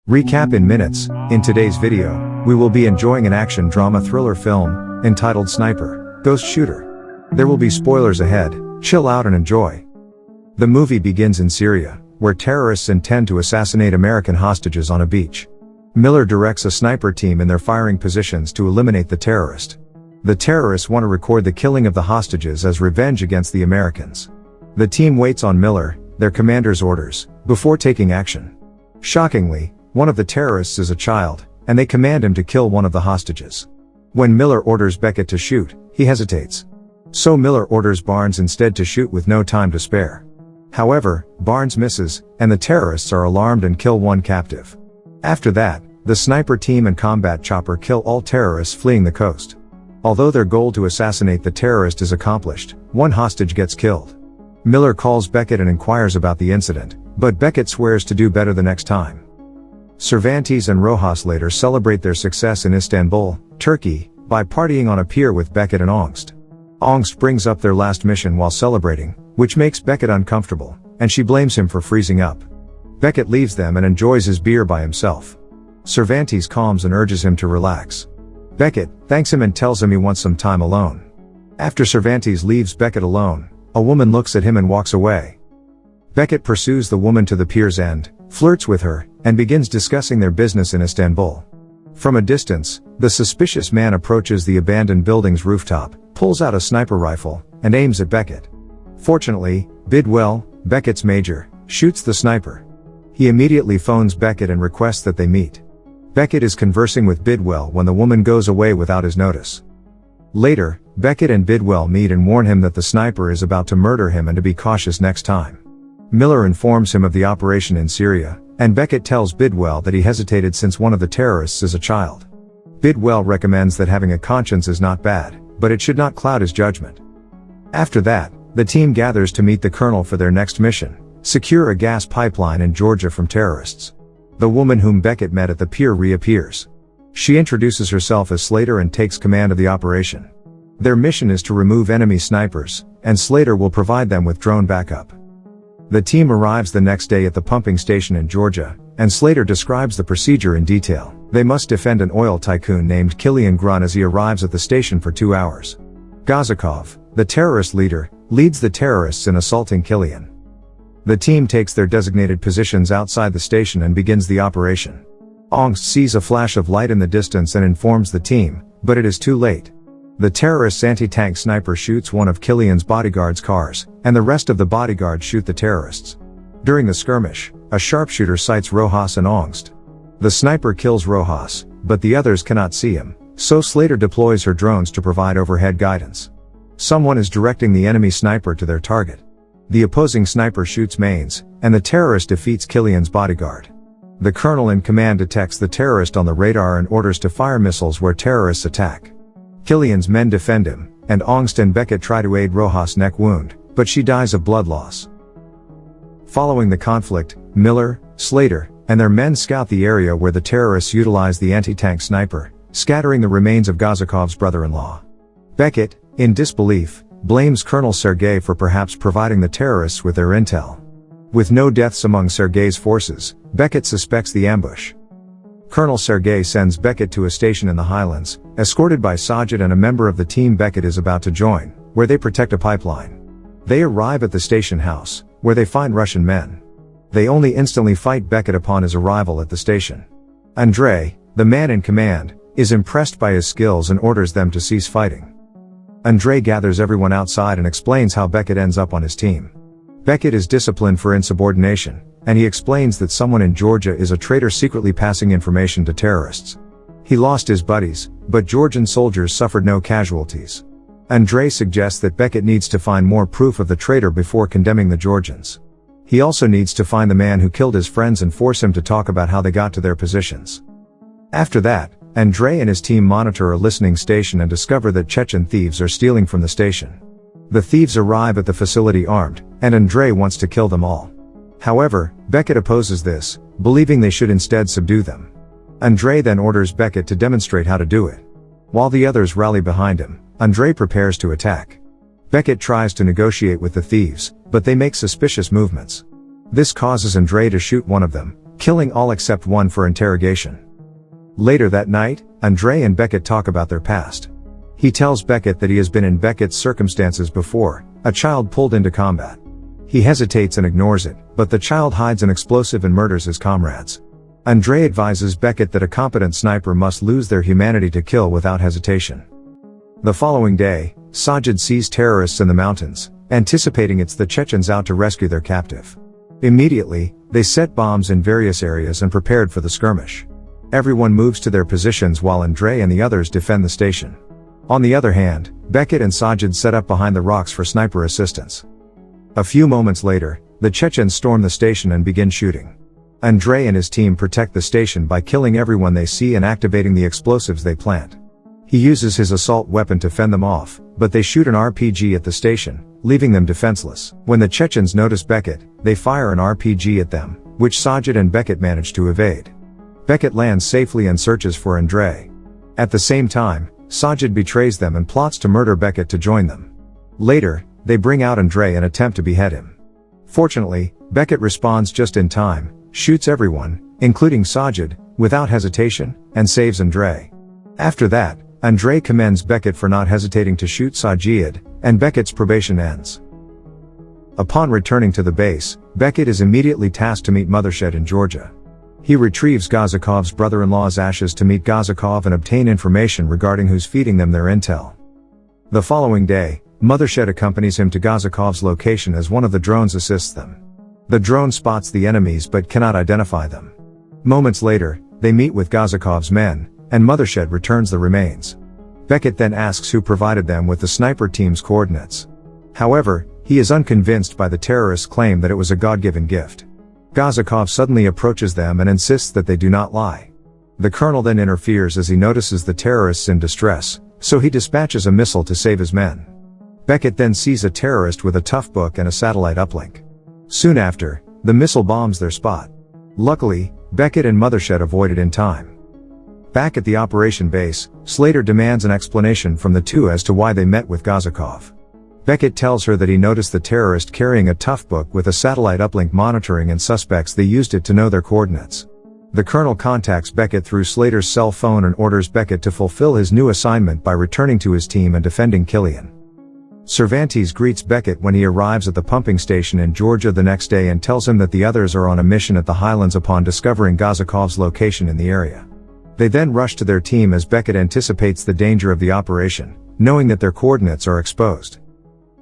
Recap in minutes. In today's video, we will be enjoying an action drama thriller film entitled Sniper, Ghost Shooter. There will be spoilers ahead, chill out and enjoy. The movie begins in Syria, where terrorists intend to assassinate American hostages on a beach. Miller directs a sniper team in their firing positions to eliminate the terrorist. The terrorists want to record the killing of the hostages as revenge against the Americans. The team waits on Miller, their commander's orders, before taking action. Shockingly, one of the terrorists is a child, and they command him to kill one of the hostages. When Miller orders Beckett to shoot, he hesitates. So Miller orders Barnes instead to shoot with no time to spare. However, Barnes misses, and the terrorists are alarmed and kill one captive. After that, the sniper team and combat chopper kill all terrorists fleeing the coast. Although their goal to assassinate the terrorist is accomplished, one hostage gets killed. Miller calls Beckett and inquires about the incident, but Beckett swears to do better the next time. Cervantes and Rojas later celebrate their success in Istanbul, Turkey, by partying on a pier with Beckett and Angst. Angst brings up their last mission while celebrating, which makes Beckett uncomfortable, and she blames him for freezing up. Beckett leaves them and enjoys his beer by himself. Cervantes calms and urges him to relax. Beckett thanks him and tells him he wants some time alone. After Cervantes leaves Beckett alone, a woman looks at him and walks away. Beckett pursues the woman to the pier's end, flirts with her, and begins discussing their business in Istanbul. From a distance, the suspicious man approaches the abandoned building's rooftop, pulls out a sniper rifle, and aims at Beckett. Fortunately, Bidwell, Beckett's major, shoots the sniper. He immediately phones Beckett and requests that they meet. Beckett is conversing with Bidwell when the woman goes away without his notice. Later, Beckett and Bidwell meet and warn him that the sniper is about to murder him and to be cautious next time. Miller informs him of the operation in Syria, and Beckett tells Bidwell that he hesitated since one of the terrorists is a child. Bidwell recommends that having a conscience is not bad, but it should not cloud his judgment. After that, the team gathers to meet the colonel for their next mission: secure a gas pipeline in Georgia from terrorists. The woman whom Beckett met at the pier reappears. She introduces herself as Slater and takes command of the operation. Their mission is to remove enemy snipers, and Slater will provide them with drone backup. The team arrives the next day at the pumping station in Georgia, and Slater describes the procedure in detail. They must defend an oil tycoon named Killian Grun as he arrives at the station for 2 hours. Gazakov, the terrorist leader, leads the terrorists in assaulting Killian. The team takes their designated positions outside the station and begins the operation. Angst sees a flash of light in the distance and informs the team, but it is too late. The terrorist's anti-tank sniper shoots one of Killian's bodyguard's cars, and the rest of the bodyguards shoot the terrorists. During the skirmish, a sharpshooter sights Rojas and Angst. The sniper kills Rojas, but the others cannot see him, so Slater deploys her drones to provide overhead guidance. Someone is directing the enemy sniper to their target. The opposing sniper shoots mains, and the terrorist defeats Killian's bodyguard. The colonel in command detects the terrorist on the radar and orders to fire missiles where terrorists attack. Killian's men defend him, and Angst and Beckett try to aid Rojas' neck wound, but she dies of blood loss. Following the conflict, Miller, Slater, and their men scout the area where the terrorists utilize the anti-tank sniper, scattering the remains of Gazakov's brother-in-law. Beckett, in disbelief, blames Colonel Sergei for perhaps providing the terrorists with their intel. With no deaths among Sergei's forces, Beckett suspects the ambush. Colonel Sergei sends Beckett to a station in the Highlands, escorted by Sajid and a member of the team Beckett is about to join, where they protect a pipeline. They arrive at the station house, where they find Russian men. They only instantly fight Beckett upon his arrival at the station. Andrei, the man in command, is impressed by his skills and orders them to cease fighting. Andrei gathers everyone outside and explains how Beckett ends up on his team. Beckett is disciplined for insubordination, and he explains that someone in Georgia is a traitor secretly passing information to terrorists. He lost his buddies, but Georgian soldiers suffered no casualties. Andrei suggests that Beckett needs to find more proof of the traitor before condemning the Georgians. He also needs to find the man who killed his friends and force him to talk about how they got to their positions. After that, Andrei and his team monitor a listening station and discover that Chechen thieves are stealing from the station. The thieves arrive at the facility armed, and Andrei wants to kill them all. However, Beckett opposes this, believing they should instead subdue them. Andrei then orders Beckett to demonstrate how to do it. While the others rally behind him, Andrei prepares to attack. Beckett tries to negotiate with the thieves, but they make suspicious movements. This causes Andrei to shoot one of them, killing all except one for interrogation. Later that night, Andre and Beckett talk about their past. He tells Beckett that he has been in Beckett's circumstances before, a child pulled into combat. He hesitates and ignores it, but the child hides an explosive and murders his comrades. Andre advises Beckett that a competent sniper must lose their humanity to kill without hesitation. The following day, Sajid sees terrorists in the mountains, anticipating it's the Chechens out to rescue their captive. Immediately, they set bombs in various areas and prepared for the skirmish. Everyone moves to their positions while Andre and the others defend the station. On the other hand, Beckett and Sajid set up behind the rocks for sniper assistance. A few moments later, the Chechens storm the station and begin shooting. Andre and his team protect the station by killing everyone they see and activating the explosives they plant. He uses his assault weapon to fend them off, but they shoot an RPG at the station, leaving them defenseless. When the Chechens notice Beckett, they fire an RPG at them, which Sajid and Beckett manage to evade. Beckett lands safely and searches for Andre. At the same time, Sajid betrays them and plots to murder Beckett to join them. Later, they bring out Andre and attempt to behead him. Fortunately, Beckett responds just in time, shoots everyone, including Sajid, without hesitation, and saves Andre. After that, Andre commends Beckett for not hesitating to shoot Sajid, and Beckett's probation ends. Upon returning to the base, Beckett is immediately tasked to meet Mothershed in Georgia. He retrieves Gazakov's brother-in-law's ashes to meet Gazakov and obtain information regarding who's feeding them their intel. The following day, Mothershed accompanies him to Gazakov's location as one of the drones assists them. The drone spots the enemies but cannot identify them. Moments later, they meet with Gazakov's men, and Mothershed returns the remains. Beckett then asks who provided them with the sniper team's coordinates. However, he is unconvinced by the terrorists' claim that it was a God-given gift. Gazakov suddenly approaches them and insists that they do not lie. The colonel then interferes as he notices the terrorists in distress, so he dispatches a missile to save his men. Beckett then sees a terrorist with a tough book and a satellite uplink. Soon after, the missile bombs their spot. Luckily, Beckett and Mothershed avoid it in time. Back at the operation base, Slater demands an explanation from the two as to why they met with Gazakov. Beckett tells her that he noticed the terrorist carrying a tough book with a satellite uplink monitoring and suspects they used it to know their coordinates. The colonel contacts Beckett through Slater's cell phone and orders Beckett to fulfill his new assignment by returning to his team and defending Killian. Cervantes greets Beckett when he arrives at the pumping station in Georgia the next day and tells him that the others are on a mission at the Highlands upon discovering Gazakov's location in the area. They then rush to their team as Beckett anticipates the danger of the operation, knowing that their coordinates are exposed.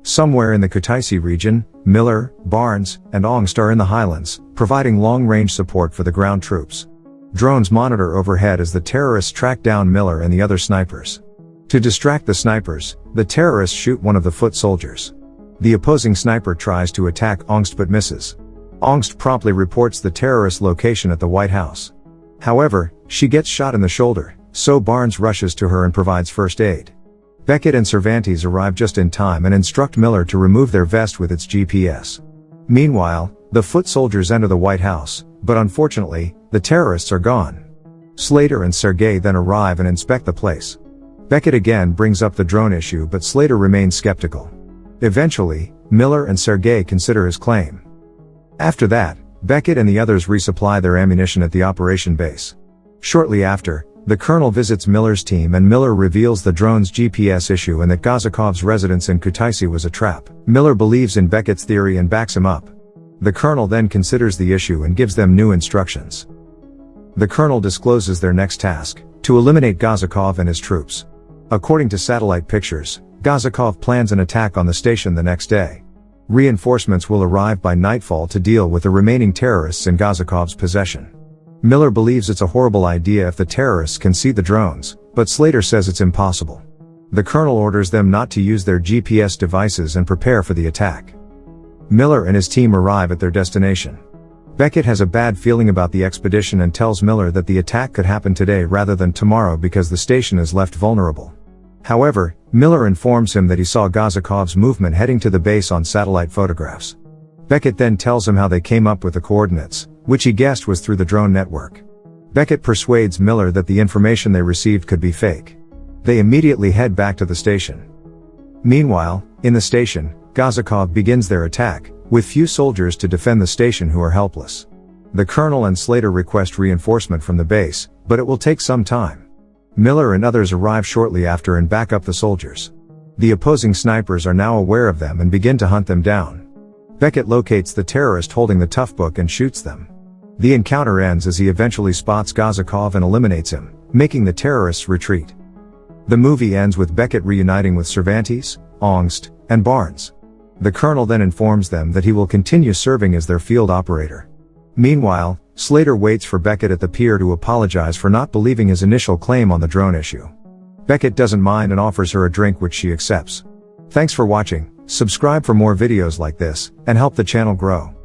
Somewhere in the Kutaisi region, Miller, Barnes, and Ongst are in the Highlands, providing long-range support for the ground troops. Drones monitor overhead as the terrorists track down Miller and the other snipers. To distract the snipers, the terrorists shoot one of the foot soldiers. The opposing sniper tries to attack Ongst but misses. Ongst promptly reports the terrorist location at the White House. However, she gets shot in the shoulder, so Barnes rushes to her and provides first aid. Beckett and Cervantes arrive just in time and instruct Miller to remove their vest with its GPS. Meanwhile, the foot soldiers enter the White House, but unfortunately, the terrorists are gone. Slater and Sergei then arrive and inspect the place. Beckett again brings up the drone issue but Slater remains skeptical. Eventually, Miller and Sergei consider his claim. After that, Beckett and the others resupply their ammunition at the operation base. Shortly after, the colonel visits Miller's team and Miller reveals the drone's GPS issue and that Gazakov's residence in Kutaisi was a trap. Miller believes in Beckett's theory and backs him up. The colonel then considers the issue and gives them new instructions. The colonel discloses their next task, to eliminate Gazakov and his troops. According to satellite pictures, Gazakov plans an attack on the station the next day. Reinforcements will arrive by nightfall to deal with the remaining terrorists in Gazakov's possession. Miller believes it's a horrible idea if the terrorists can see the drones, but Slater says it's impossible. The colonel orders them not to use their GPS devices and prepare for the attack. Miller and his team arrive at their destination. Beckett has a bad feeling about the expedition and tells Miller that the attack could happen today rather than tomorrow because the station is left vulnerable. However, Miller informs him that he saw Gazakov's movement heading to the base on satellite photographs. Beckett then tells him how they came up with the coordinates, which he guessed was through the drone network. Beckett persuades Miller that the information they received could be fake. They immediately head back to the station. Meanwhile, in the station, Gazakov begins their attack, with few soldiers to defend the station who are helpless. The colonel and Slater request reinforcement from the base, but it will take some time. Miller and others arrive shortly after and back up the soldiers. The opposing snipers are now aware of them and begin to hunt them down. Beckett locates the terrorist holding the tough book and shoots them. The encounter ends as he eventually spots Gazakov and eliminates him, making the terrorists retreat. The movie ends with Beckett reuniting with Cervantes, Ongst, and Barnes. The colonel then informs them that he will continue serving as their field operator. Meanwhile, Slater waits for Beckett at the pier to apologize for not believing his initial claim on the drone issue. Beckett doesn't mind and offers her a drink, which she accepts. Thanks for watching, subscribe for more videos like this, and help the channel grow.